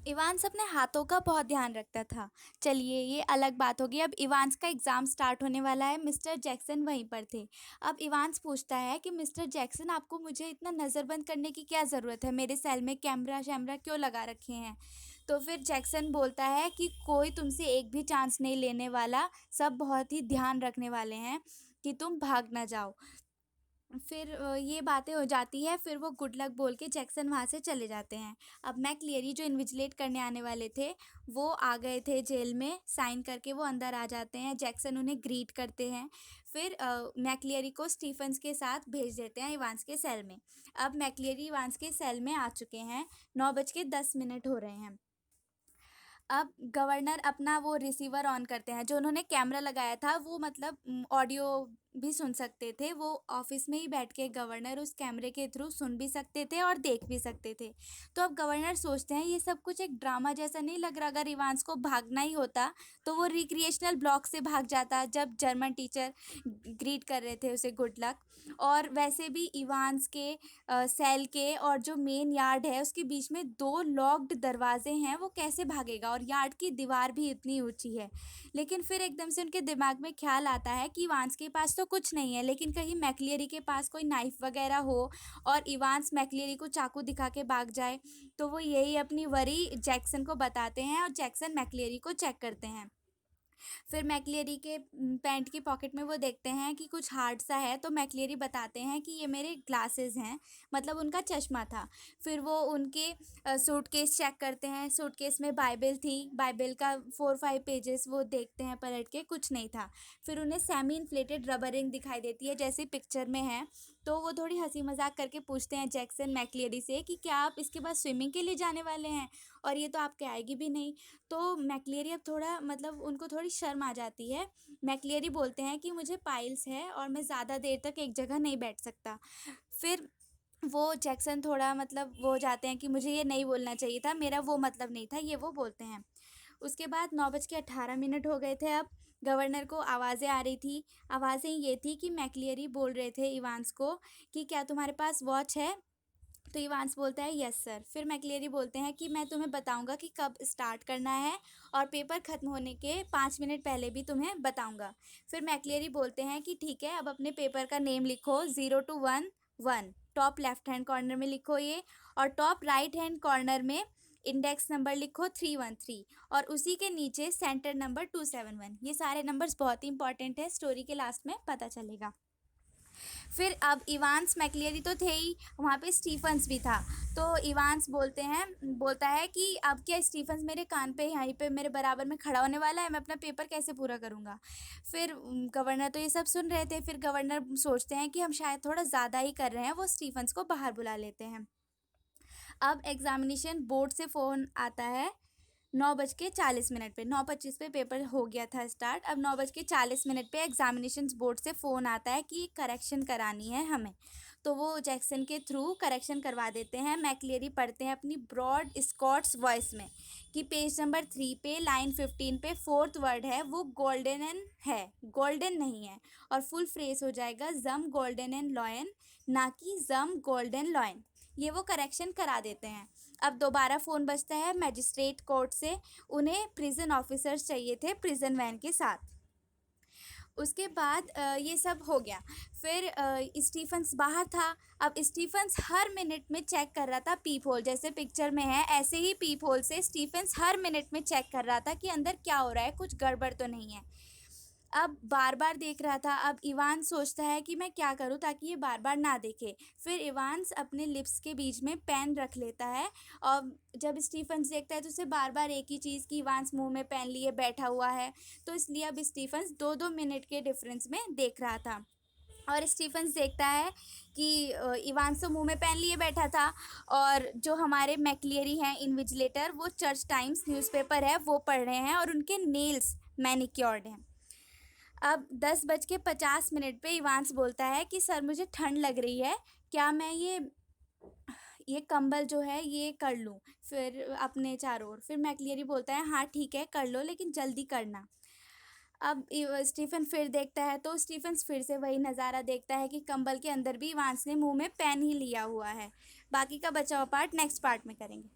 Evans अपने हाथों का बहुत ध्यान रखता था। चलिए ये अलग बात होगी। अब इवांस का एग्ज़ाम स्टार्ट होने वाला है, मिस्टर जैक्सन वहीं पर थे। अब इवांस पूछता है कि मिस्टर जैक्सन, आपको मुझे इतना नज़रबंद करने की क्या ज़रूरत है? मेरे सेल में कैमरा-शैमरा क्यों लगा रखे हैं? तो फिर जैक्सन बोलता है कि कोई तुमसे एक भी चांस नहीं लेने वाला, सब बहुत ही ध्यान रखने वाले हैं कि तुम भाग ना जाओ। फिर ये बातें हो जाती है, फिर वो गुड लक बोल के जैक्सन वहाँ से चले जाते हैं। अब मैकलेरी जो इन्विजिलेट करने आने वाले थे, वो आ गए थे जेल में, साइन करके वो अंदर आ जाते हैं। जैक्सन उन्हें ग्रीट करते हैं। फिर मैकलेरी को स्टीफन्स के साथ भेज देते हैं इवांस के सेल में। अब मैकलेरी इवांस के सेल में आ चुके हैं, 9:10 हो रहे हैं। अब गवर्नर अपना वो रिसीवर ऑन करते हैं, जो उन्होंने कैमरा लगाया था वो मतलब ऑडियो भी सुन सकते थे। वो ऑफिस में ही बैठ के गवर्नर उस कैमरे के थ्रू सुन भी सकते थे और देख भी सकते थे। तो अब गवर्नर सोचते हैं ये सब कुछ एक ड्रामा जैसा नहीं लग रहा? अगर इवांस को भागना ही होता तो वो रिक्रिएशनल ब्लॉक से भाग जाता, जब जर्मन टीचर ग्रीट कर रहे थे उसे गुड लक। और वैसे भी इवांस के सेल के और जो मेन यार्ड है उसके बीच में दो लॉक्ड दरवाजे हैं, वो कैसे भागेगा? और यार्ड की दीवार भी इतनी ऊंची है। लेकिन फिर एकदम से उनके दिमाग में ख्याल आता है कि इवांस के पास तो कुछ नहीं है, लेकिन कहीं मैकलियरी के पास कोई नाइफ वगैरह हो और इवांस मैकलियरी को चाकू दिखा के भाग जाए। तो वो यही अपनी वरी जैक्सन को बताते हैं और जैक्सन मैकलियरी को चेक करते हैं। फिर मैकलियरी के पैंट की पॉकेट में वो देखते हैं कि कुछ हार्ड सा है, तो मैकलियरी बताते हैं कि ये मेरे ग्लासेस हैं, मतलब उनका चश्मा था। फिर वो उनके सूटकेस चेक करते हैं, सूटकेस में बाइबल थी, बाइबल का 4-5 पेजेस वो देखते हैं पलट के, कुछ नहीं था। फिर उन्हें सेमी इन्फ्लेटेड रबर रिंग दिखाई देती है जैसे पिक्चर में है। तो वो थोड़ी हंसी मजाक करके पूछते हैं जैक्सन मैकलियरी से कि क्या आप इसके बाद स्विमिंग के लिए जाने वाले हैं? और ये तो आपके आएगी भी नहीं। तो मैकलियरी अब थोड़ा मतलब उनको थोड़ी शर्म आ जाती है। मैकलियरी बोलते हैं कि मुझे पाइल्स है और मैं ज़्यादा देर तक एक जगह नहीं बैठ सकता। फिर वो जैक्सन थोड़ा मतलब वो हो जाते हैं कि मुझे ये नहीं बोलना चाहिए था, मेरा वो मतलब नहीं था, ये वो बोलते हैं। उसके बाद 9:18 हो गए थे। अब गवर्नर को आवाज़ें आ रही थी। आवाज़ें ये थी कि मैकलियरी बोल रहे थे इवांस को कि क्या तुम्हारे पास वॉच है? तो इवांस बोलता है यस सर। फिर मैकलेरी बोलते हैं कि मैं तुम्हें बताऊंगा कि कब स्टार्ट करना है और पेपर ख़त्म होने के 5 मिनट पहले भी तुम्हें बताऊंगा। फिर मैकलेरी बोलते हैं कि ठीक है, अब अपने पेपर का नेम लिखो, 0 to 1 1, top left hand corner में लिखो ये, और टॉप राइट हैंड कॉर्नर में इंडेक्स नंबर लिखो 313, और उसी के नीचे सेंटर नंबर 271। ये सारे नंबर्स बहुत ही इंपॉर्टेंट है, स्टोरी के लास्ट में पता चलेगा। फिर अब इवांस मैकलियरी तो थे ही, वहाँ पे स्टीफन्स भी था। तो इवांस बोलता है कि अब क्या स्टीफन्स मेरे कान पे यहीं पे मेरे बराबर में खड़ा होने वाला है? मैं अपना पेपर कैसे पूरा करूँगा? फिर गवर्नर तो ये सब सुन रहे थे। फिर गवर्नर सोचते हैं कि हम शायद थोड़ा ज़्यादा ही कर रहे हैं, वो स्टीफन्स को बाहर बुला लेते हैं। अब एग्जामिनेशन बोर्ड से फ़ोन आता है 9:40 पे, 9:25 पे पेपर हो गया था स्टार्ट। अब 9:40 पे एग्जामिनेशन बोर्ड से फ़ोन आता है कि करेक्शन करानी है हमें। तो वो जैक्सन के थ्रू करेक्शन करवा देते हैं। मैकलेरी पढ़ते हैं अपनी ब्रॉड स्कॉट्स वॉइस में कि पेज नंबर 3 पे लाइन 15 पे फोर्थ वर्ड है वो गोल्डन एंड है, गोल्डन नहीं है। और फुल फ्रेज हो जाएगा जम गोल्डन एंड लॉयन, ना कि जम गोल्डन लॉयन। ये वो करेक्शन करा देते हैं। अब दोबारा फ़ोन बजता है मजिस्ट्रेट कोर्ट से। उन्हें प्रिजन ऑफिसर्स चाहिए थे प्रिजन वैन के साथ। उसके बाद ये सब हो गया। फिर स्टीफन्स बाहर था। अब स्टीफन्स हर मिनट में चेक कर रहा था पीप होल, जैसे पिक्चर में है ऐसे ही पीप होल से स्टीफन्स हर मिनट में चेक कर रहा था कि अंदर क्या हो रहा है, कुछ गड़बड़ तो नहीं है। अब बार-बार देख रहा था। अब इवान सोचता है कि मैं क्या करूँ ताकि ये बार-बार ना देखे। फिर इवान्स अपने लिप्स के बीच में पेन रख लेता है, और जब स्टीफन्स देखता है तो उसे बार-बार एक ही चीज़ कि इवान्स मुँह में पेन लिए बैठा हुआ है। तो इसलिए अब स्टीफन्स 2-2 मिनट के डिफरेंस में देख रहा था। और स्टीफन्स देखता है कि इवान्स तो मुँह में पेन लिए बैठा था, और जो हमारे मैकलियरी हैं इन्विजिलेटर, वो चर्च टाइम्स न्यूज़पेपर है वो पढ़ रहे हैं और उनके नेल्स मैनिक्योर्ड हैं। अब 10:50 पे इवांस बोलता है कि सर मुझे ठंड लग रही है, क्या मैं ये कंबल जो है ये कर लूँ फिर अपने चारों ओर? फिर मैकलियरी बोलता है हाँ ठीक है कर लो, लेकिन जल्दी करना। अब स्टीफन फिर देखता है तो स्टीफन फिर से वही नज़ारा देखता है कि कंबल के अंदर भी इवांस ने मुंह में पेन ही लिया हुआ है। बाकी का बचा हुआ पार्ट नेक्स्ट पार्ट में करेंगे।